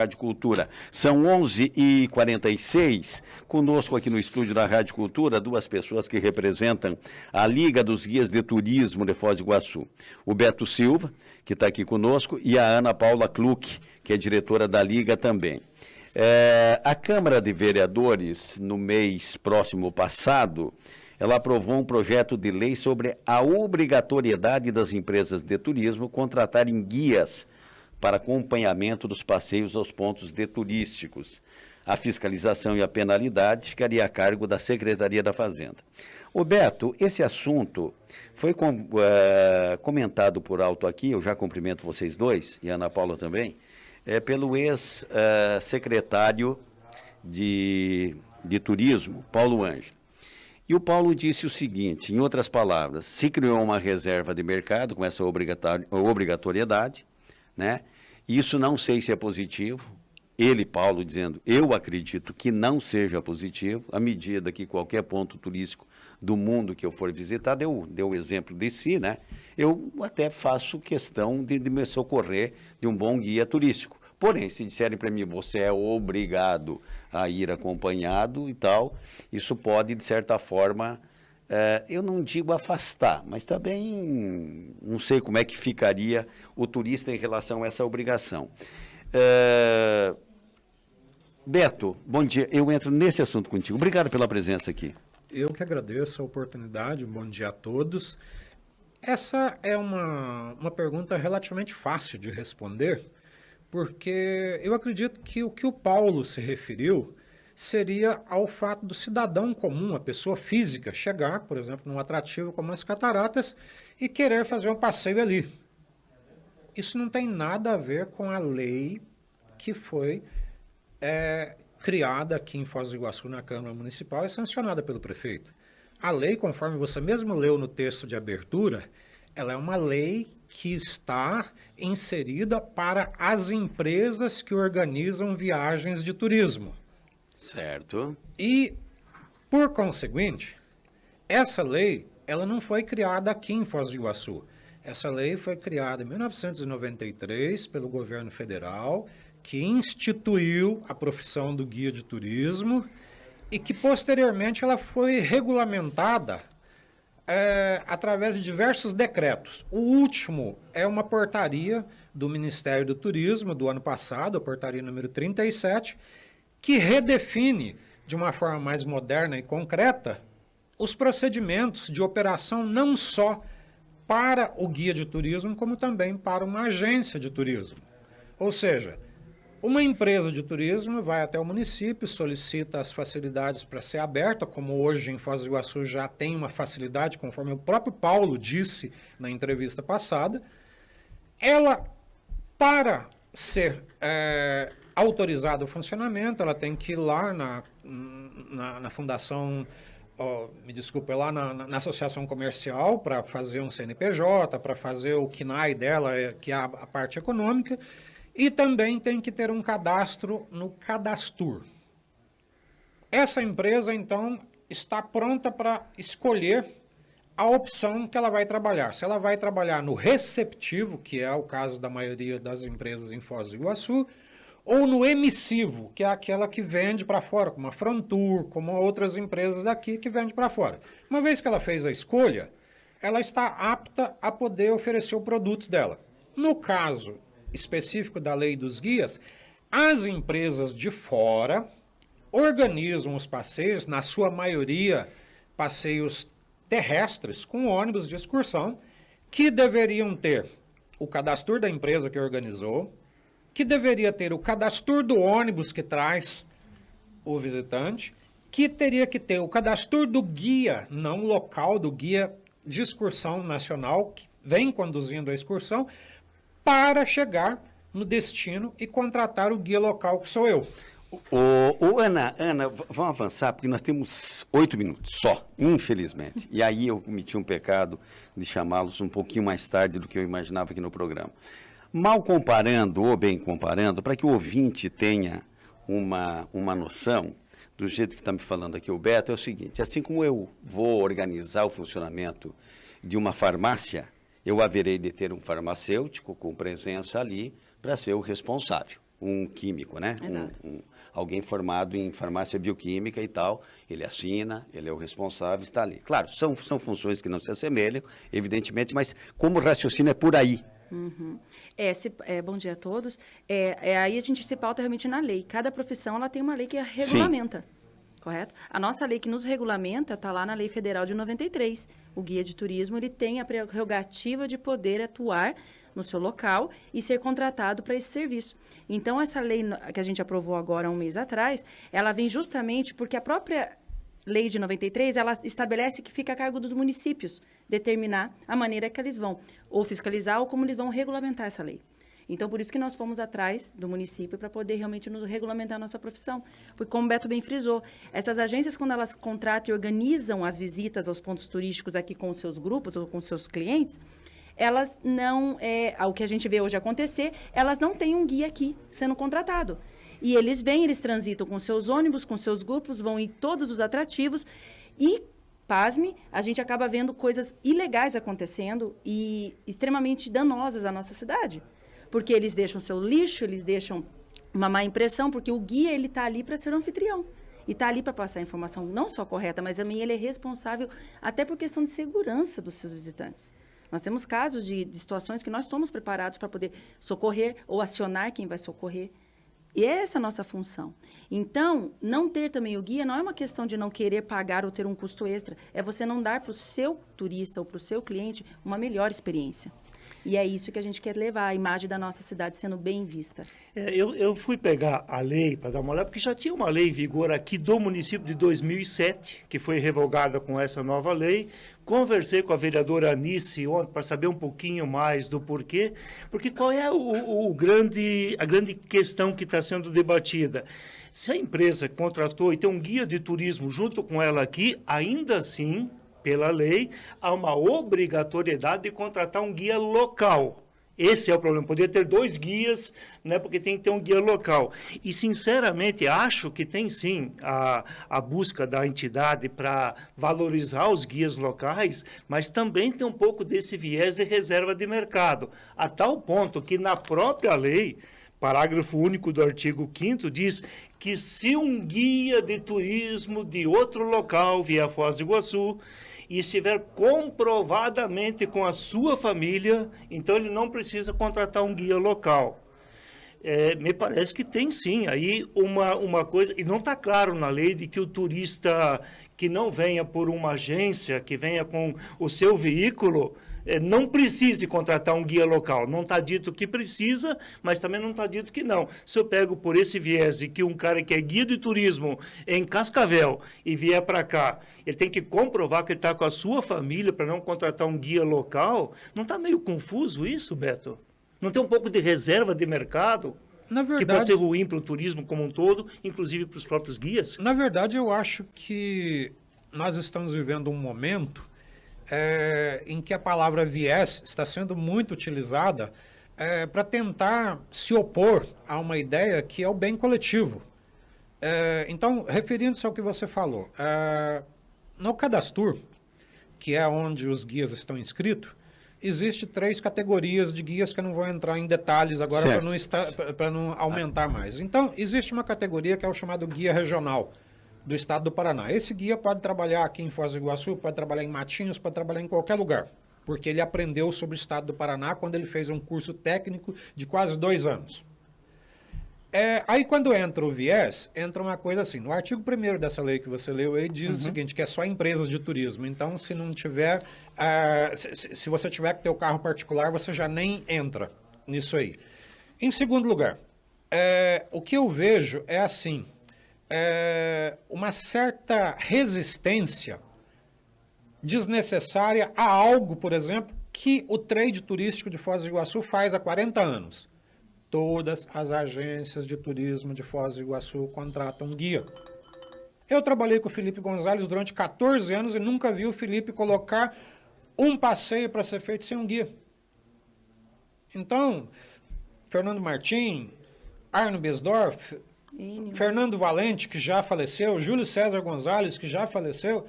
Rádio Cultura. São 11h46. Conosco aqui no estúdio da Rádio Cultura, duas pessoas que representam a Liga dos Guias de Turismo de Foz do Iguaçu. O Beto Silva, que está aqui conosco, e a Ana Paula Kluck, que é diretora da Liga também. A Câmara de Vereadores, no mês próximo passado, ela aprovou um projeto de lei sobre a obrigatoriedade das empresas de turismo contratarem guias para acompanhamento dos passeios aos pontos de turísticos. A fiscalização e a penalidade ficaria a cargo da Secretaria da Fazenda. O Beto, esse assunto foi comentado por alto aqui, eu já cumprimento vocês dois, e a Ana Paula também, pelo ex-secretário de Turismo, Paulo Ângelo. E o Paulo disse o seguinte, em outras palavras, se criou uma reserva de mercado com essa obrigatoriedade, né? Isso não sei se é positivo. Ele, Paulo, dizendo, eu acredito que não seja positivo, à medida que qualquer ponto turístico do mundo que eu for visitar, deu o exemplo de si, né? Eu até faço questão de me socorrer de um bom guia turístico. Porém, se disserem para mim, você é obrigado a ir acompanhado e tal, isso pode, de certa forma, eu não digo afastar, mas também não sei como é que ficaria o turista em relação a essa obrigação. Beto, bom dia. Eu entro nesse assunto contigo. Obrigado pela presença aqui. Eu que agradeço a oportunidade. Bom dia a todos. Essa é uma pergunta relativamente fácil de responder, porque eu acredito que o que o Paulo se referiu seria ao fato do cidadão comum, a pessoa física, chegar, por exemplo, num atrativo como as Cataratas e querer fazer um passeio ali. Isso não tem nada a ver com a lei que foi criada aqui em Foz do Iguaçu, na Câmara Municipal, e sancionada pelo prefeito. A lei, conforme você mesmo leu no texto de abertura, ela é uma lei que está inserida para as empresas que organizam viagens de turismo. Certo. E, por conseguinte, essa lei ela não foi criada aqui em Foz do Iguaçu. Essa lei foi criada em 1993 pelo governo federal, que instituiu a profissão do guia de turismo e que, posteriormente, ela foi regulamentada através de diversos decretos. O último é uma portaria do Ministério do Turismo do ano passado, a portaria número 37, que redefine, de uma forma mais moderna e concreta, os procedimentos de operação não só para o guia de turismo, como também para uma agência de turismo. Ou seja, uma empresa de turismo vai até o município, solicita as facilidades para ser aberta, como hoje em Foz do Iguaçu já tem uma facilidade, conforme o próprio Paulo disse na entrevista passada. Ela, para ser autorizado o funcionamento, ela tem que ir lá na fundação, me desculpe, lá na associação comercial para fazer um CNPJ, para fazer o CNAE dela, que é a parte econômica, e também tem que ter um cadastro no Cadastur. Essa empresa, então, está pronta para escolher a opção que ela vai trabalhar. Se ela vai trabalhar no receptivo, que é o caso da maioria das empresas em Foz do Iguaçu, ou no emissivo, que é aquela que vende para fora, como a Frontour, como outras empresas daqui que vendem para fora. Uma vez que ela fez a escolha, ela está apta a poder oferecer o produto dela. No caso específico da lei dos guias, as empresas de fora organizam os passeios, na sua maioria passeios terrestres, com ônibus de excursão, que deveriam ter o cadastro da empresa que organizou, que deveria ter o cadastro do ônibus que traz o visitante, que teria que ter o cadastro do guia, não local, do guia de excursão nacional, que vem conduzindo a excursão, para chegar no destino e contratar o guia local, que sou eu. Ana, vamos avançar, porque nós temos 8 minutos só, infelizmente. E aí eu cometi um pecado de chamá-los um pouquinho mais tarde do que eu imaginava aqui no programa. Mal comparando, ou bem comparando, para que o ouvinte tenha uma noção, do jeito que está me falando aqui o Beto, é o seguinte: assim como eu vou organizar o funcionamento de uma farmácia, eu haverei de ter um farmacêutico com presença ali para ser o responsável. um químico, né? Exato. Alguém formado em farmácia bioquímica e tal, ele assina, ele é o responsável, está ali. Claro, são funções que não se assemelham, evidentemente, mas como o raciocínio é por aí. Uhum. Bom dia a todos. Aí a gente se pauta realmente na lei. Cada profissão ela tem uma lei que a regulamenta, correto? A nossa lei que nos regulamenta está lá na Lei Federal de 93. O guia de turismo ele tem a prerrogativa de poder atuar no seu local e ser contratado para esse serviço. Então, essa lei que a gente aprovou agora há um mês atrás, ela vem justamente porque a própria Lei de 93, ela estabelece que fica a cargo dos municípios determinar a maneira que eles vão ou fiscalizar ou como eles vão regulamentar essa lei. Então, por isso que nós fomos atrás do município para poder realmente nos regulamentar a nossa profissão. Porque, como o Beto bem frisou, essas agências, quando elas contratam e organizam as visitas aos pontos turísticos aqui com os seus grupos ou com os seus clientes, elas não, o que a gente vê hoje acontecer, elas não têm um guia aqui sendo contratado. E eles vêm, eles transitam com seus ônibus, com seus grupos, vão em todos os atrativos e, pasme, a gente acaba vendo coisas ilegais acontecendo e extremamente danosas à nossa cidade. Porque eles deixam seu lixo, eles deixam uma má impressão, porque o guia ele está ali para ser um anfitrião. E está ali para passar a informação não só correta, mas também ele é responsável até por questão de segurança dos seus visitantes. Nós temos casos de situações que nós estamos preparados para poder socorrer ou acionar quem vai socorrer. E essa é a nossa função. Então, não ter também o guia não é uma questão de não querer pagar ou ter um custo extra. É você não dar para o seu turista ou para o seu cliente uma melhor experiência. E é isso que a gente quer levar, a imagem da nossa cidade sendo bem vista. Eu fui pegar a lei para dar uma olhada, porque já tinha uma lei em vigor aqui do município de 2007, que foi revogada com essa nova lei. Conversei com a vereadora Anice ontem para saber um pouquinho mais do porquê, porque qual é a grande questão que está sendo debatida? Se a empresa contratou e tem um guia de turismo junto com ela aqui, ainda assim, pela lei, há uma obrigatoriedade de contratar um guia local. Esse é o problema. Poderia ter 2 guias, né, porque tem que ter um guia local. E, sinceramente, acho que tem, sim, a busca da entidade para valorizar os guias locais, mas também tem um pouco desse viés de reserva de mercado. A tal ponto que, na própria lei, parágrafo único do artigo 5º, diz que se um guia de turismo de outro local vier a Foz do Iguaçu e estiver comprovadamente com a sua família, então ele não precisa contratar um guia local. Me parece que tem sim aí uma coisa, e não está claro na lei de que o turista que não venha por uma agência, que venha com o seu veículo, não precise contratar um guia local. Não está dito que precisa, mas também não está dito que não. Se eu pego por esse viés de que um cara que é guia de turismo em Cascavel e vier para cá, ele tem que comprovar que ele está com a sua família para não contratar um guia local, não está meio confuso isso, Beto? Não tem um pouco de reserva de mercado? Na verdade, que pode ser ruim para o turismo como um todo, inclusive para os próprios guias? Na verdade, eu acho que nós estamos vivendo um momento em que a palavra viés está sendo muito utilizada para tentar se opor a uma ideia que é o bem coletivo. Então, referindo-se ao que você falou, no Cadastur, que é onde os guias estão inscritos, existe 3 categorias de guias que eu não vou entrar em detalhes agora para não aumentar mais. Então, existe uma categoria que é o chamado guia regional do estado do Paraná. Esse guia pode trabalhar aqui em Foz do Iguaçu, pode trabalhar em Matinhos, pode trabalhar em qualquer lugar, porque ele aprendeu sobre o estado do Paraná quando ele fez um curso técnico de quase 2 anos. Aí quando entra o viés, entra uma coisa assim, no artigo 1º dessa lei que você leu aí, diz o seguinte, que é só empresas de turismo. Então, se não tiver, se você tiver que ter o carro particular, você já nem entra nisso aí. Em segundo lugar, o que eu vejo é assim, uma certa resistência desnecessária a algo, por exemplo, que o trade turístico de Foz do Iguaçu faz há 40 anos. Todas as agências de turismo de Foz do Iguaçu contratam guia. Eu trabalhei com o Felipe Gonzalez durante 14 anos e nunca vi o Felipe colocar um passeio para ser feito sem um guia. Então, Fernando Martim, Arno Besdorf, Fernando Valente, que já faleceu, Júlio César Gonzalez, que já faleceu,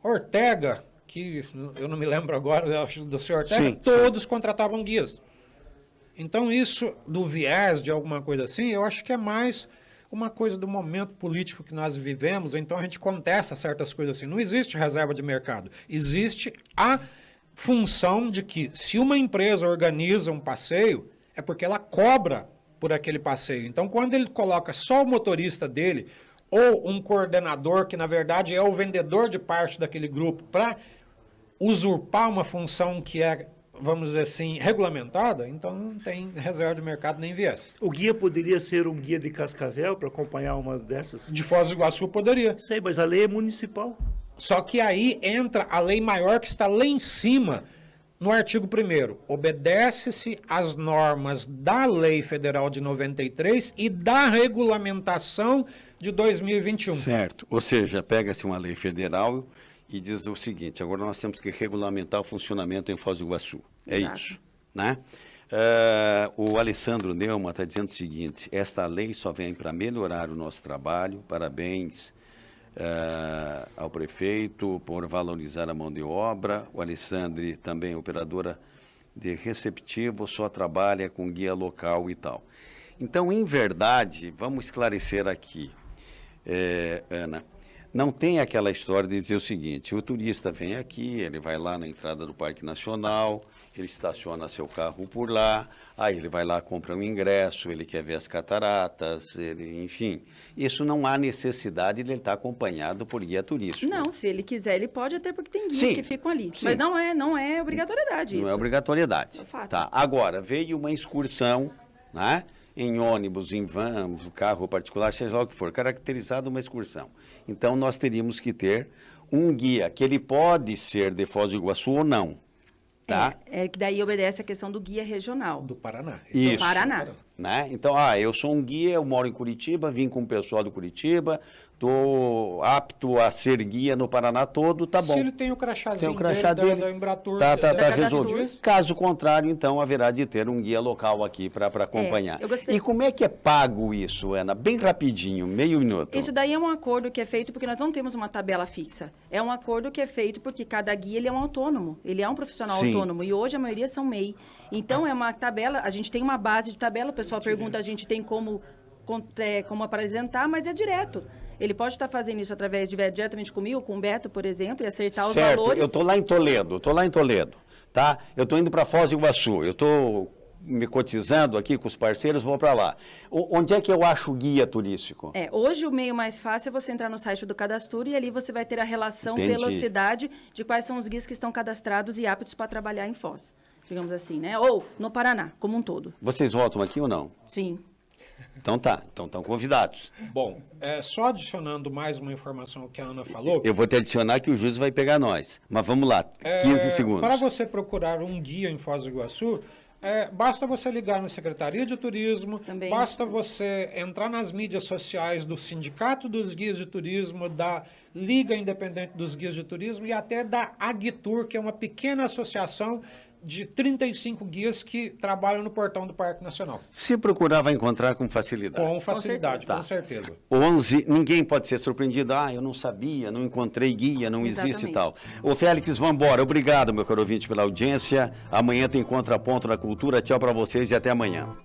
Ortega, que eu não me lembro agora do senhor Ortega, todos contratavam guias. Então, isso do viés de alguma coisa assim, eu acho que é mais uma coisa do momento político que nós vivemos, então a gente contesta certas coisas assim. Não existe reserva de mercado. Existe a função de que, se uma empresa organiza um passeio, é porque ela cobra por aquele passeio. Então, quando ele coloca só o motorista dele, ou um coordenador, que na verdade é o vendedor de parte daquele grupo, para usurpar uma função que é, vamos dizer assim, regulamentada, então não tem reserva de mercado nem viés. O guia poderia ser um guia de Cascavel para acompanhar uma dessas? De Foz do Iguaçu poderia. Sei, mas a lei é municipal. Só que aí entra a lei maior que está lá em cima, no artigo 1º. Obedece-se às normas da Lei Federal de 93 e da regulamentação de 2021. Certo. Ou seja, pega-se uma lei federal e diz o seguinte: agora nós temos que regulamentar o funcionamento em Foz do Iguaçu. É Exato. isso, né? O Alessandro Neumann está dizendo o seguinte: esta lei só vem para melhorar o nosso trabalho. Parabéns ao prefeito por valorizar a mão de obra. O Alessandro, também operadora de receptivo, só trabalha com guia local e tal. Então, em verdade, vamos esclarecer aqui, Ana, não tem aquela história de dizer o seguinte: o turista vem aqui, ele vai lá na entrada do Parque Nacional, ele estaciona seu carro por lá, aí ele vai lá, compra um ingresso, ele quer ver as cataratas, enfim. Isso não há necessidade de ele estar acompanhado por guia turístico. Não, se ele quiser, ele pode, até porque tem guias Sim, que ficam ali. sim. Mas não é obrigatoriedade Não isso. é obrigatoriedade. É fato. Tá. Agora, veio uma excursão, né? Em ônibus, em van, carro particular, seja lá o que for, caracterizado uma excursão. Então, nós teríamos que ter um guia, que ele pode ser de Foz do Iguaçu ou não, tá? É que daí obedece a questão do guia regional. Do Paraná. Isso. Do Paraná. Né? Então, eu sou um guia, eu moro em Curitiba, vim com o pessoal do Curitiba, estou apto a ser guia no Paraná todo, tá bom. Se ele tem o crachazinho Tem o crachá dele, dele, da Embratur. tá Da Cadastur. resolvido. Caso contrário, então, haverá de ter um guia local aqui para acompanhar. eu gostei. E como é que é pago isso, Ana? Bem rapidinho, meio minuto. Isso daí é um acordo que é feito porque nós não temos uma tabela fixa. É um acordo que é feito porque cada guia ele é um autônomo, ele é um profissional Sim. autônomo. E hoje a maioria são MEI. Então é uma tabela, a gente tem uma base de tabela, o pessoal pergunta, a gente tem como apresentar, mas é direto. Ele pode estar fazendo isso diretamente comigo, com o Beto, por exemplo, e acertar os Certo, valores. eu estou lá em Toledo, tá? Eu estou indo para Foz do Iguaçu, eu estou me cotizando aqui com os parceiros, vou para lá. Onde é que eu acho o guia turístico? Hoje o meio mais fácil é você entrar no site do Cadastur e ali você vai ter a relação Entendi. velocidade de quais são os guias que estão cadastrados e aptos para trabalhar em Foz, digamos assim, né? Ou no Paraná, como um todo. Vocês voltam aqui ou não? Sim. Então tá, então estão convidados. Bom, só adicionando mais uma informação ao que a Ana falou. Eu vou te adicionar que o juiz vai pegar nós. Mas vamos lá, 15 segundos. Para você procurar um guia em Foz do Iguaçu, basta você ligar na Secretaria de Turismo, Também. basta você entrar nas mídias sociais do Sindicato dos Guias de Turismo, da Liga Independente dos Guias de Turismo e até da Agtur, que é uma pequena associação de 35 guias que trabalham no portão do Parque Nacional. Se procurar, vai encontrar com facilidade. Com facilidade, Tá. com certeza. 11, ninguém pode ser surpreendido. Eu não sabia, não encontrei guia, não existe e tal. Ô Félix, vamos embora. Obrigado, meu caro ouvinte, pela audiência. Amanhã tem Contraponto na Cultura. Tchau para vocês e até amanhã.